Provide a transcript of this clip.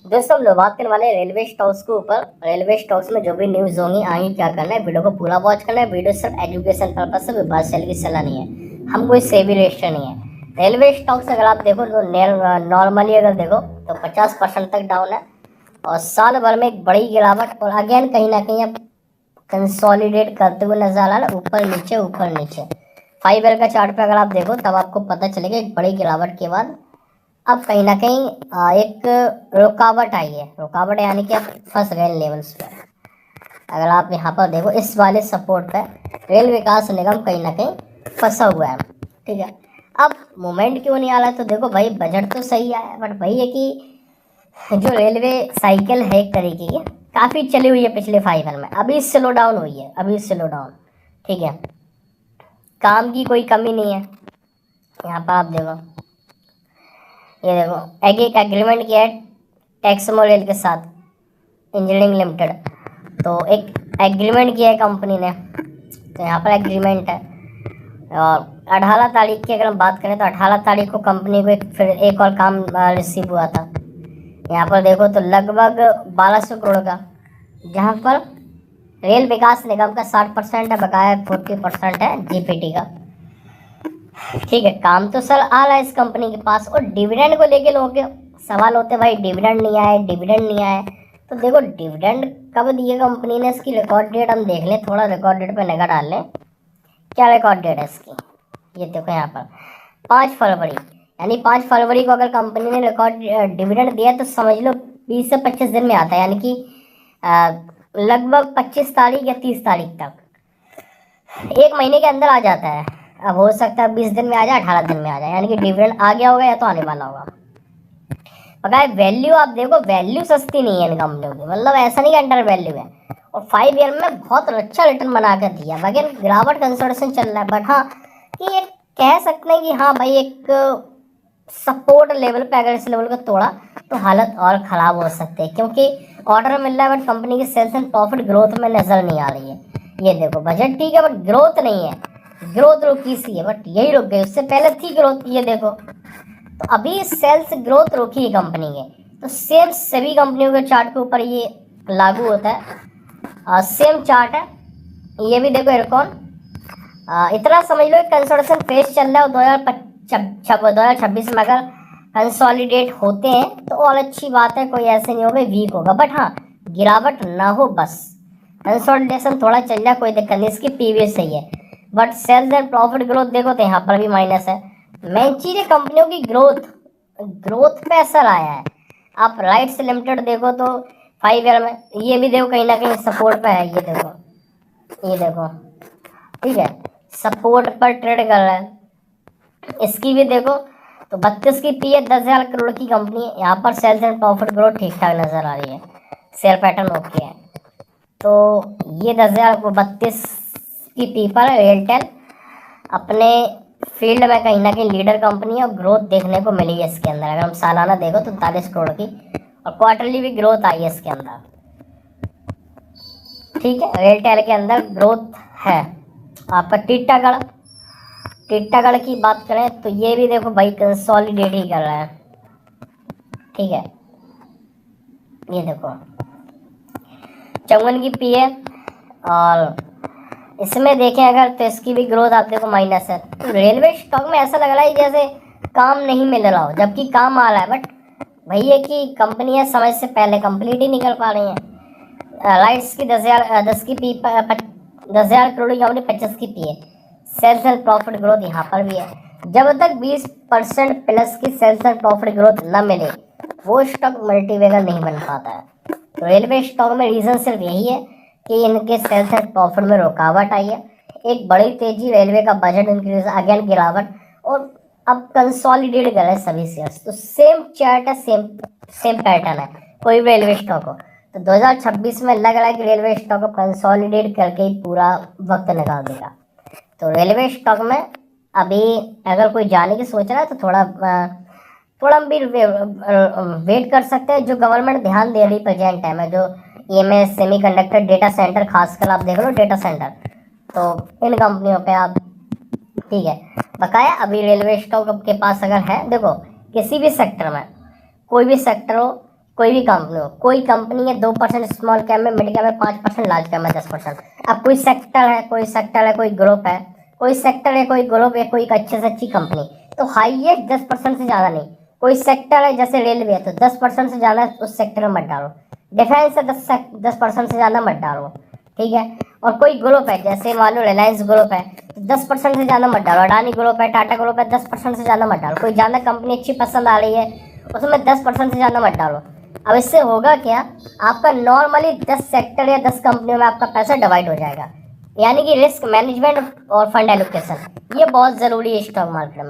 दोस्तों हम लोग बात करने वाले हैं रेलवे स्टॉक्स के ऊपर। रेलवे स्टॉक्स में जो भी न्यूज होंगी आगे क्या करना है, वीडियो को पूरा वॉच करना है। वीडियो सिर्फ एजुकेशन पर्पज से विभाग सेल की सलाह नहीं है, हम कोई सेबी रजिस्टर नहीं है। रेलवे स्टॉक्स अगर आप देखो तो नॉर्मली अगर देखो तो 50% तक डाउन है और साल भर में एक बड़ी गिरावट, और अगेन कहीं ना कहीं अब कंसोलिडेट करते हुए नजर आ रहा है, ऊपर नीचे 5 ईयर का चार्ट पे अगर आप देखो तब आपको पता चलेगा एक बड़ी गिरावट के बाद अब कहीं ना कहीं एक रुकावट आई है। रुकावट यानी कि अब फंस गए लेवल्स पे। अगर आप यहाँ पर देखो इस वाले सपोर्ट पे रेल विकास निगम कहीं ना कहीं फंसा हुआ है, ठीक है। अब मोमेंट क्यों नहीं आ रहा है, तो देखो भाई बजट तो सही आया, बट वही है कि जो रेलवे साइकिल है एक तरीके की काफ़ी चली हुई है पिछले 5 ईयर में, अभी स्लो डाउन हुई है, ठीक है। काम की कोई कमी नहीं है। यहाँ पर आप देखो, ये देखो एक एग्रीमेंट किया है टैक्समो रेल के साथ इंजीनियरिंग लिमिटेड, तो एक एग्रीमेंट किया है कंपनी ने, तो यहाँ पर एग्रीमेंट है। और 18 तारीख की अगर हम बात करें तो 18 तारीख को कंपनी को फिर एक और काम रिसीव हुआ था। यहाँ पर देखो तो लगभग 1200 करोड़ का, जहाँ पर रेल विकास निगम का 60% है, बकाया 40% है जीपीटी का, ठीक है। काम तो सर आ रहा है इस कंपनी के पास, और डिविडेंड को लेके लोगों के सवाल होते हैं, भाई डिविडेंड नहीं आए। तो देखो डिविडेंड कब दिए कंपनी ने, इसकी रिकॉर्ड डेट हम देख लें, थोड़ा रिकॉर्ड डेट पे निगाह डाल लें। क्या रिकॉर्ड डेट है इसकी, ये देखो यहाँ पर 5 फरवरी, यानी 5 फरवरी को अगर कंपनी ने रिकॉर्ड डिविडेंड दिया तो समझ लो 20 से 25 दिन में आता है, यानी कि लगभग 25 तारीख या 30 तारीख तक, एक महीने के अंदर आ जाता है। अब हो सकता है 20 दिन में आ जाए, 18 दिन में आ जाए, यानी कि डिविडेंड आ गया होगा या तो आने वाला होगा। पता वैल्यू आप देखो, वैल्यू सस्ती नहीं है इन कंपनियों की, मतलब ऐसा नहीं कि अंडर वैल्यू है, और 5 ईयर में बहुत अच्छा रिटर्न बना कर दिया। बगैर गिरावट कंसोलिडेशन चल रहा है, बट हाँ कि ये कह सकते हैं कि हाँ भाई एक सपोर्ट लेवल पे अगर इस लेवल को तोड़ा तो हालत और ख़राब हो सकती है, क्योंकि ऑर्डर मिल रहा है बट कंपनी की सेल्स एंड प्रॉफिट ग्रोथ में नज़र नहीं आ रही है। ये देखो बजट ठीक है बट ग्रोथ नहीं है, ग्रोथ रुकी सी है, बट यही रुक गई, उससे पहले थी ग्रोथ। ये देखो तो अभी सेल्स ग्रोथ रुकी है कंपनी के, तो सेम सभी कंपनियों के चार्ट के ऊपर ये लागू होता है। सेम चार्ट है ये भी, देखो एयरकॉन इतना समझ लो कंसोलिडेशन फेज चल रहा है, और 2026 में अगर कंसोलिडेट होते हैं तो और अच्छी बात है, कोई ऐसे नहीं होगा वीक होगा, बट हाँ गिरावट ना हो बस। कंसोलिडेशन थोड़ा चल जाए कोई दिक्कत नहीं, इसकी पीवी सही है, but sales and profit growth देखो तो यहाँ पर भी माइनस है। मेन चीज है कंपनियों की ग्रोथ पे असर आया है। आप राइट्स लिमिटेड देखो तो 5 ईयर में ये भी देखो कहीं ना कहीं सपोर्ट पे है, ये देखो ठीक है, सपोर्ट पर ट्रेड कर रहा है। इसकी भी देखो तो 32 की पी है, 10,000 करोड़ की कंपनी है। यहाँ पर सेल्स एंड प्रॉफिट ग्रोथ ठीक ठाक नजर आ रही है, शेयर पैटर्न ओके है। तो ये 10,032 की पी पर एयरटेल अपने फील्ड में कहीं ना कहीं लीडर कंपनी है, और ग्रोथ देखने को मिली है इसके अंदर। अगर हम सालाना देखो तो 39 करोड़ की, और क्वार्टरली भी ग्रोथ आई है इसके अंदर, ठीक है। एयरटेल के अंदर ग्रोथ है। आपका टिट्टागढ़ की बात करें तो ये भी देखो भाई कंसोलिडेट ही कर रहा है, ठीक है। ये देखो चौवन की पी है, और इसमें देखें अगर तो इसकी भी ग्रोथ आप देखो माइनस है। तो रेलवे स्टॉक में ऐसा लग रहा है जैसे काम नहीं मिल रहा हो, जबकि काम आ रहा है, बट वही है कि कंपनियां समय से पहले कंप्लीट ही नहीं कर पा रही हैं। राइट्स की 10,000 की पी, 10,000 करोड़ की कंपनी 25 की पी है। सेल्स एंड प्रॉफिट ग्रोथ यहाँ पर भी है। जब तक 20% प्लस की सेल्स एंड प्रॉफिट ग्रोथ न मिले वो स्टॉक मल्टीवेगर नहीं बन पाता है। तो रेलवे स्टॉक में रीजन सिर्फ यही है कि इनके सेल्स एंड प्रॉफिट में रुकावट आई है, एक बड़ी तेजी, रेलवे का बजट इंक्रीज, अगेन गिरावट, और अब कंसोलिडेट कर रहे हैं सभी शेयर्स। तो सेम चार्ट है, सेम पैटर्न है कोई भी रेलवे स्टॉक हो। तो 2026 में लग रहा है कि रेलवे स्टॉक को कंसोलिडेट करके ही पूरा वक्त निकाल देगा। तो रेलवे स्टॉक में अभी अगर कोई जाने की सोच रहा है तो थोड़ा हम भी वेट कर सकते हैं। जो गवर्नमेंट ध्यान दे रही प्रेजेंट टाइम है, जो EMS सेमीकंडक्टर डेटा सेंटर, खासकर आप देख लो डेटा सेंटर, तो इन कंपनियों पे आप, ठीक है। बकाया अभी रेलवे स्टॉक के पास अगर है, देखो किसी भी सेक्टर में, कोई भी सेक्टर हो, कोई भी कंपनी हो, कोई कंपनी है 2% स्मॉल कैप में, मिड कैप में 5%, लार्ज कैप में 10%। अब कोई सेक्टर है, कोई ग्रुप है, कोई ग्रुप है, कोई अच्छे से अच्छी कंपनी, तो हाईएस्ट 10% से ज़्यादा नहीं। कोई सेक्टर है जैसे रेलवे है तो 10% से ज़्यादा उस सेक्टर में मत डालो। डिफेंस है 10% से ज़्यादा मत डालो, ठीक है। और कोई ग्रुप है जैसे मान लो रिलायंस ग्रुप है तो 10% से ज़्यादा मत डालो। अडानी ग्रुप है, टाटा ग्रुप है, 10% से ज़्यादा मत डालो। कोई ज़्यादा कंपनी अच्छी पसंद आ रही है उसमें 10% से ज़्यादा मत डालो। अब इससे होगा क्या, आपका नॉर्मली 10 सेक्टर या 10 कंपनियों में आपका पैसा डिवाइड हो जाएगा। यानी कि रिस्क मैनेजमेंट और फंड एलोकेशन ये बहुत ज़रूरी है स्टॉक मार्केट में।